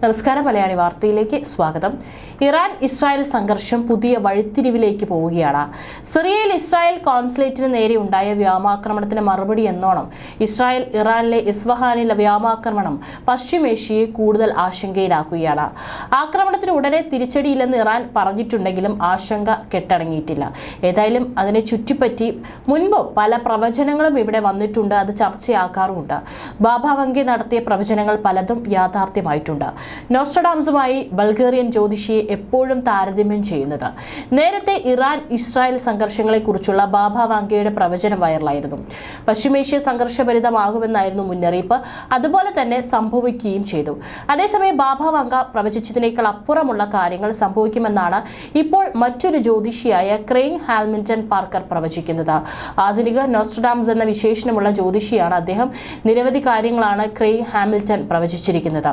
നമസ്കാരം, മലയാളി വാർത്തയിലേക്ക് സ്വാഗതം. ഇറാൻ ഇസ്രായേൽ സംഘർഷം പുതിയ വഴിത്തിരിവിലേക്ക് പോവുകയാണ്. സിറിയയിൽ ഇസ്രായേൽ കോൺസുലേറ്റിന് നേരെ ഉണ്ടായ വ്യോമാക്രമണത്തിന് മറുപടി എന്നോണം ഇസ്രായേൽ ഇറാനിലെ ഇസ്ഫഹാനിലെ വ്യോമാക്രമണം പശ്ചിമേഷ്യയെ കൂടുതൽ ആശങ്കയിലാക്കുകയാണ്. ആക്രമണത്തിന് ഉടനെ തിരിച്ചടിയില്ലെന്ന് ഇറാൻ പറഞ്ഞിട്ടുണ്ടെങ്കിലും ആശങ്ക കെട്ടടങ്ങിയിട്ടില്ല. ഏതായാലും അതിനെ ചുറ്റിപ്പറ്റി മുൻപ് പല പ്രവചനങ്ങളും ഇവിടെ വന്നിട്ടുണ്ട്, അത് ചർച്ചയാക്കാറുമുണ്ട്. ബാബ വങ്കി നടത്തിയ പ്രവചനങ്ങൾ പലതും യാഥാർത്ഥ്യമായിട്ടുണ്ട്. നോസ്ട്രഡാംസുമായി ബൾഗേറിയൻ ജ്യോതിഷിയെ എപ്പോഴും താരതമ്യം ചെയ്യുന്നത്. നേരത്തെ ഇറാൻ ഇസ്രായേൽ സംഘർഷങ്ങളെക്കുറിച്ചുള്ള ബാബ വാങ്കയുടെ പ്രവചനം വൈറലായിരുന്നു. പശ്ചിമേഷ്യ സംഘർഷഭരിതമാകുമെന്നായിരുന്നു മുന്നറിയിപ്പ്. അതുപോലെ തന്നെ സംഭവിക്കുകയും ചെയ്തു. അതേസമയം ബാബ വാങ്ക പ്രവചിച്ചതിനേക്കാൾ അപ്പുറമുള്ള കാര്യങ്ങൾ സംഭവിക്കുമെന്നാണ് ഇപ്പോൾ മറ്റൊരു ജ്യോതിഷിയായ ക്രെയിൻ ഹാമിൽട്ടൺ പാർക്കർ പ്രവചിക്കുന്നത്. ആധുനിക നോസ്ട്രഡാംസ് എന്ന വിശേഷണമുള്ള ജ്യോതിഷിയാണ് അദ്ദേഹം. നിരവധി കാര്യങ്ങളാണ് ക്രെയിൻ ഹാമിൽട്ടൺ പ്രവചിച്ചിരിക്കുന്നത്.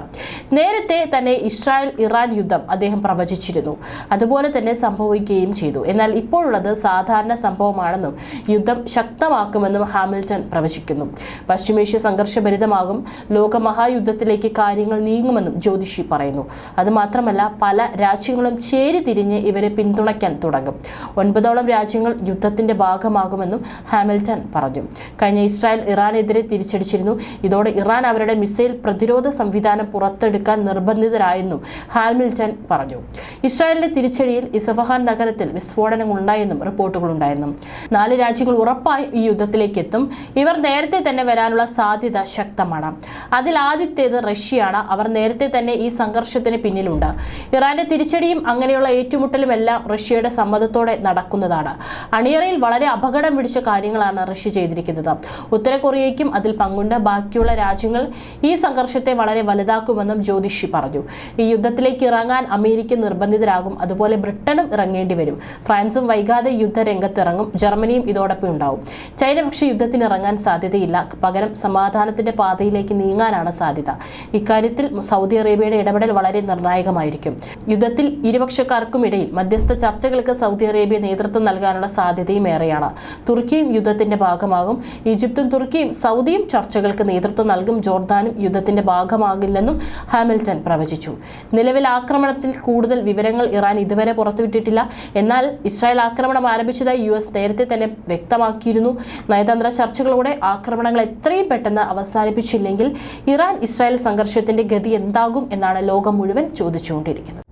നേരത്തെ തന്നെ ഇസ്രായേൽ ഇറാൻ യുദ്ധം അദ്ദേഹം പ്രവചിച്ചിരുന്നു. അതുപോലെ തന്നെ സംഭവിക്കുകയും ചെയ്തു. എന്നാൽ ഇപ്പോഴുള്ളത് സാധാരണ സംഭവമാണെന്നും യുദ്ധം ശക്തമാക്കുമെന്നും ഹാമിൽട്ടൺ പ്രവചിക്കുന്നു. പശ്ചിമേഷ്യ സംഘർഷഭരിതമാകും, ലോകമഹായുദ്ധത്തിലേക്ക് കാര്യങ്ങൾ നീങ്ങുമെന്നും ജ്യോതിഷി പറയുന്നു. അതുമാത്രമല്ല, പല രാജ്യങ്ങളും ചേരിതിരിഞ്ഞ് ഇവരെ പിന്തുണയ്ക്കാൻ തുടങ്ങും. 9ഓളം രാജ്യങ്ങൾ യുദ്ധത്തിന്റെ ഭാഗമാകുമെന്നും ഹാമിൽട്ടൺ പറഞ്ഞു. കഴിഞ്ഞ ഇസ്രായേൽ ഇറാനെതിരെ തിരിച്ചടിച്ചിരുന്നു. ഇതോടെ ഇറാൻ അവരുടെ മിസൈൽ പ്രതിരോധ സംവിധാനം പുറത്തെടുക്കാൻ നിർബന്ധിതരായെന്നും ഹാമിൽട്ടൺ പറഞ്ഞു. ഇസ്രായേലിന്റെ തിരിച്ചടിയിൽ ഇസ്ഫഹാൻ നഗരത്തിൽ വിസ്ഫോടനങ്ങൾ ഉണ്ടായെന്നും റിപ്പോർട്ടുകളുണ്ടായിരുന്നു. 4 രാജ്യങ്ങൾ ഉറപ്പായും ഈ യുദ്ധത്തിലേക്ക് എത്തും. ഇവർ നേരത്തെ തന്നെ വരാനുള്ള സാധ്യത ശക്തമാണ്. അതിൽ ആദ്യത്തേത് റഷ്യയാണ്. അവർ നേരത്തെ തന്നെ ഈ സംഘർഷത്തിന് പിന്നിലുണ്ട്. ഇറാന്റെ തിരിച്ചടിയും അങ്ങനെയുള്ള ഏറ്റുമുട്ടലും എല്ലാം റഷ്യയുടെ സമ്മതത്തോടെ നടക്കുന്നതാണ്. അണിയറയിൽ വളരെ അപകടം പിടിച്ച കാര്യങ്ങളാണ് റഷ്യ ചെയ്തിരിക്കുന്നത്. ഉത്തര കൊറിയയ്ക്കും അതിൽ പങ്കുണ്ട്. ബാക്കിയുള്ള രാജ്യങ്ങൾ ഈ സംഘർഷത്തെ വളരെ വലുതാക്കുമെന്നും ജ്യോതിഷി പറഞ്ഞു. ഈ യുദ്ധത്തിലേക്ക് ഇറങ്ങാൻ അമേരിക്ക നിർബന്ധിതരാകും. അതുപോലെ ബ്രിട്ടനും ഇറങ്ങേണ്ടി വരും. ഫ്രാൻസും വൈകാതെ യുദ്ധരംഗത്തിറങ്ങും. ജർമ്മനിയും ഇതോടൊപ്പം ഉണ്ടാവും. ചൈന പക്ഷേ യുദ്ധത്തിന് ഇറങ്ങാൻ സാധ്യതയില്ല. പകരം സമാധാനത്തിന്റെ പാതയിലേക്ക് നീങ്ങാനാണ് സാധ്യത. ഇക്കാര്യത്തിൽ സൗദി അറേബ്യയുടെ ഇടപെടൽ വളരെ നിർണായകമായിരിക്കും. യുദ്ധത്തിൽ ഇരുപക്ഷക്കാർക്കും ഇടയിൽ മധ്യസ്ഥ ചർച്ചകൾക്ക് സൗദി അറേബ്യ നേതൃത്വം നൽകാനുള്ള സാധ്യതയും ഏറെയാണ്. തുർക്കിയും യുദ്ധത്തിന്റെ ഭാഗമാകും. ഈജിപ്തും തുർക്കിയും സൗദിയും ചർച്ചകൾക്ക് നേതൃത്വം നൽകും. ജോർദാനും യുദ്ധത്തിന്റെ ഭാഗമാകില്ലെന്നും ഹാമിൽട്ടൺ പ്രവചിച്ചു. നിലവിൽ ആക്രമണത്തിൽ കൂടുതൽ വിവരങ്ങൾ ഇറാൻ ഇതുവരെ പുറത്തുവിട്ടിട്ടില്ല. എന്നാൽ ഇസ്രായേൽ ആക്രമണം ആരംഭിച്ചതായി US നേരത്തെ തന്നെ വ്യക്തമാക്കിയിരുന്നു. നയതന്ത്ര ചർച്ചകളോടെ ആക്രമണങ്ങൾ എത്രയും പെട്ടെന്ന് അവസാനിപ്പിച്ചില്ലെങ്കിൽ ഇറാൻ ഇസ്രായേൽ സംഘർഷത്തിന്റെ ഗതി എന്താകും എന്നാണ് ലോകം മുഴുവൻ ചോദിച്ചുകൊണ്ടിരിക്കുന്നത്.